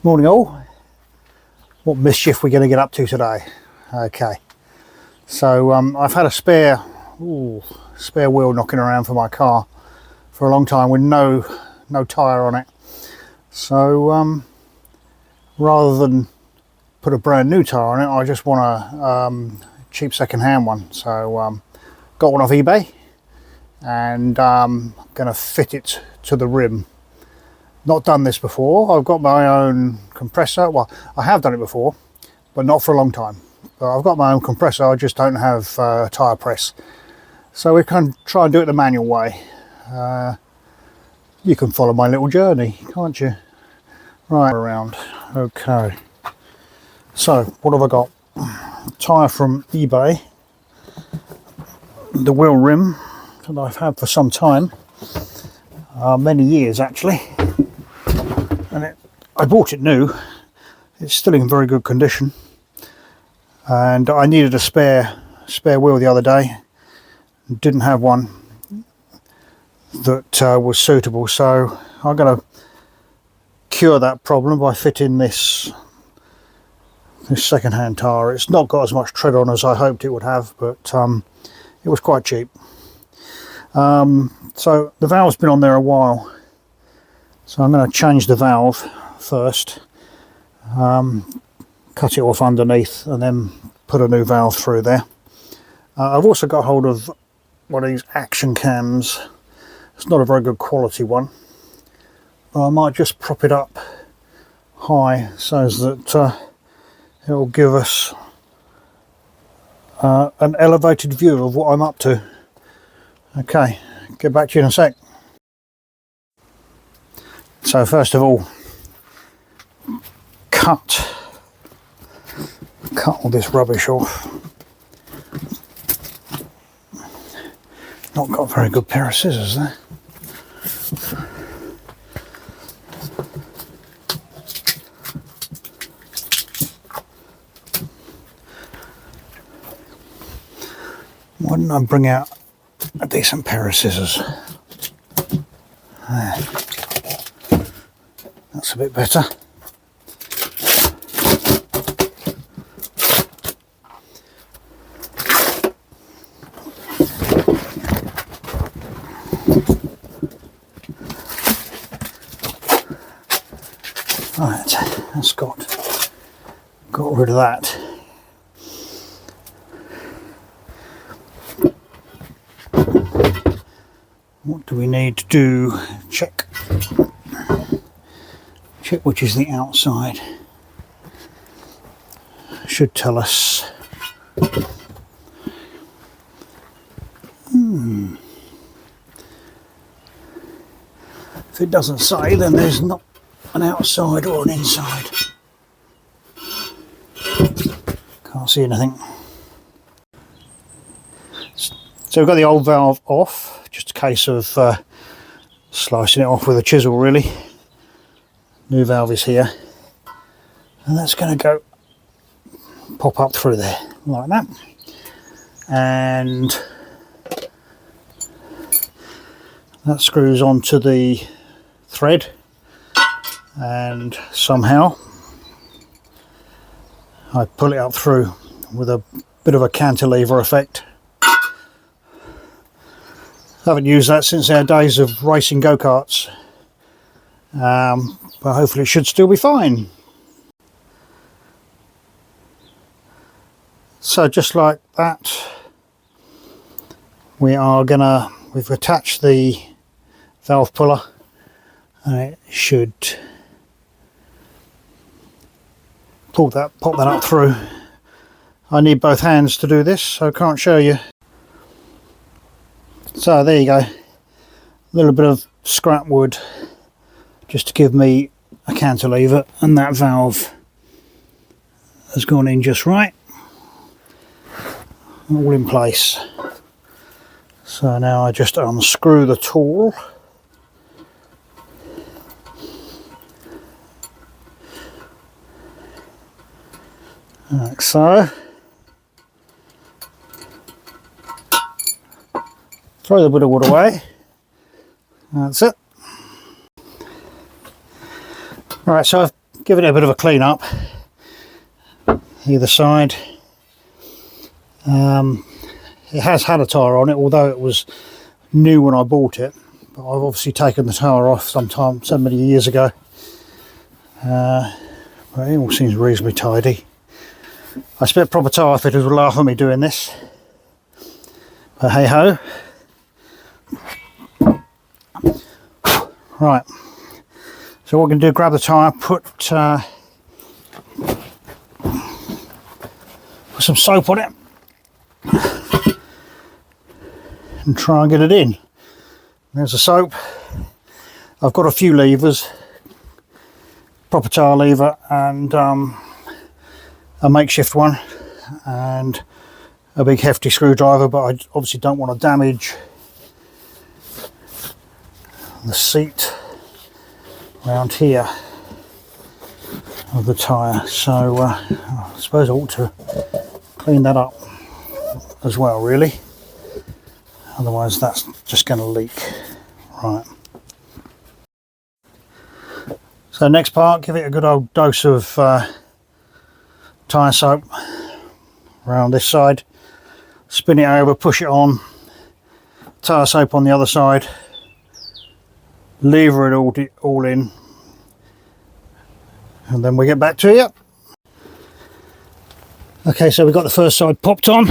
Morning all. What mischief we're going to get up to today? Okay, so I've had a spare wheel knocking around for my car for a long time with no tyre on it. So rather than put a brand new tyre on it, I just want a cheap second-hand one. So got one off eBay, and I'm going to fit it to the rim. Not done this before. I've got my own compressor. Well, I have done it before, but not for a long time. But I've got my own compressor, I just don't have tyre press. So we can try and do it the manual way. You can follow my little journey, can't you? Right, around. Okay. So, what have I got? Tyre from eBay. The wheel rim that I've had for some time. Many years actually. And I bought it new. It's still in very good condition, and I needed a spare wheel the other day. Didn't have one that was suitable, so I'm going to cure that problem by fitting this second-hand tyre. It's not got as much tread on as I hoped it would have, but it was quite cheap. So the valve's been on there a while. So I'm going to change the valve first, cut it off underneath, and then put a new valve through there. I've also got hold of one of these action cams. It's not a very good quality one, but I might just prop it up high so that it will give us an elevated view of what I'm up to. Okay, get back to you in a sec. So first of all, cut all this rubbish off. Not got a very good pair of scissors there. Why didn't I bring out a decent pair of scissors? There. That's a bit better. Right, that's got rid of that. What do we need to do? Check which is the outside. Should tell us. If it doesn't say, then there's not an outside or an inside. Can't see anything. So we've got the old valve off, just a case of slicing it off with a chisel really. New valve is here, and that's going to go pop up through there like that, and that screws onto the thread, and somehow I pull it up through with a bit of a cantilever effect. Haven't used that since our days of racing go-karts, but hopefully it should still be fine. So just like that, we've attached the valve puller, and it should pop that up through. I need both hands to do this, so I can't show you. So there you go, a little bit of scrap wood just to give me a cantilever, and that valve has gone in just right, all in place. So now I just unscrew the tool, like so. Throw the bit of wood away. That's it. Right, so I've give it a bit of a clean up either side. It has had a tyre on it, although it was new when I bought it, but I've obviously taken the tyre off so many years ago. But it all seems reasonably tidy. I expect proper tyre fitters will laugh at me doing this, but hey ho. Right, so what we're going to do, grab the tyre, put some soap on it and try and get it in. There's the soap. I've got a few levers, proper tyre lever and a makeshift one and a big hefty screwdriver, but I obviously don't want to damage the seat around here of the tyre, so I suppose I ought to clean that up as well, really, otherwise that's just going to leak. Right, so next part, give it a good old dose of tyre soap around this side, spin it over, push it on, tyre soap on the other side, lever it all in, and then we get back to you. Okay, so we've got the first side popped on.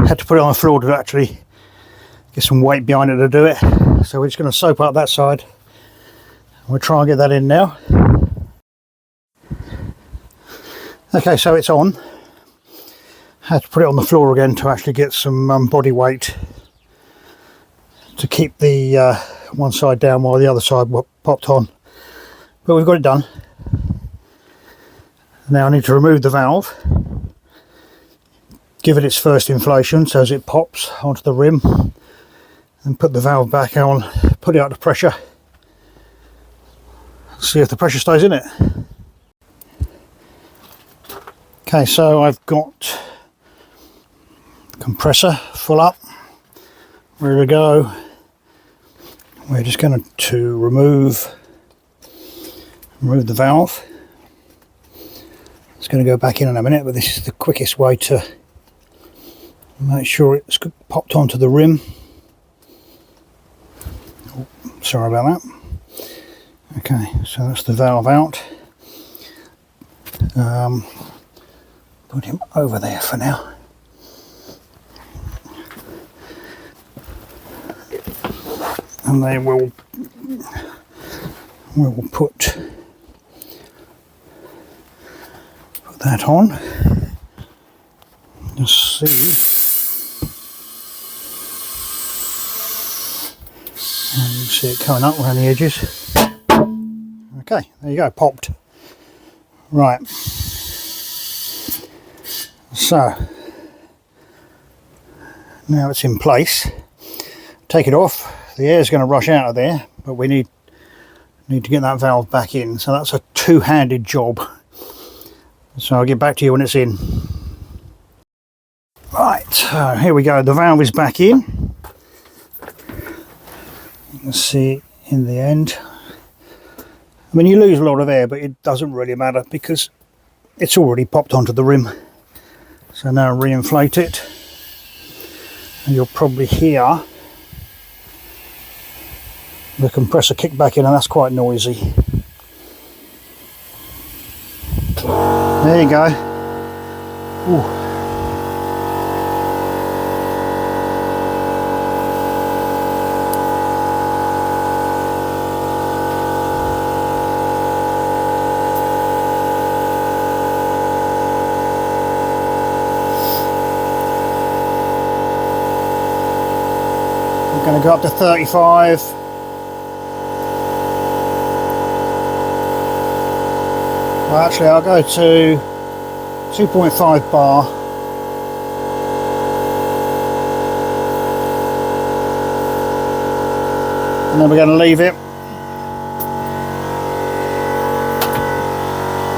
Had to put it on the floor to actually get some weight behind it to do it, so we're just going to soap up that side. We'll try and get that in now. Okay, so it's on. Had to put it on the floor again to actually get some body weight to keep the one side down while the other side popped on, but we've got it done. Now I need to remove the valve, give it its first inflation so as it pops onto the rim, and put the valve back on, put it out to pressure, see if the pressure stays in it. Okay, so I've got the compressor full up, ready to go. We're just going to remove the valve. It's going to go back in a minute, but this is the quickest way to make sure it's popped onto the rim. Oh, sorry about that. Okay, so that's the valve out. Put him over there for now. And then we'll put that on. Just see. And you see it coming up around the edges. Okay, there you go, popped. Right. So now it's in place. Take it off. The air is going to rush out of there, but we need to get that valve back in. So that's a two-handed job. So I'll get back to you when it's in. Right, so here we go. The valve is back in. You can see in the end. I mean, you lose a lot of air, but it doesn't really matter because it's already popped onto the rim. So now reinflate it, and you'll probably hear the compressor kick back in, and that's quite noisy. There you go. Ooh. I'm going to go up to 35. Well, actually I'll go to 2.5 bar. And then we're going to leave it.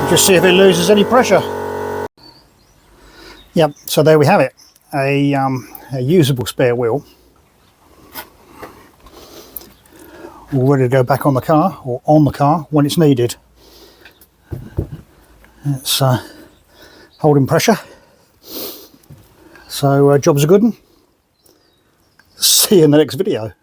Just see if it loses any pressure. Yep, so there we have it. A usable spare wheel. all ready to go back on the car, or on the car when it's needed. It's holding pressure. So job's a good one. See you in the next video.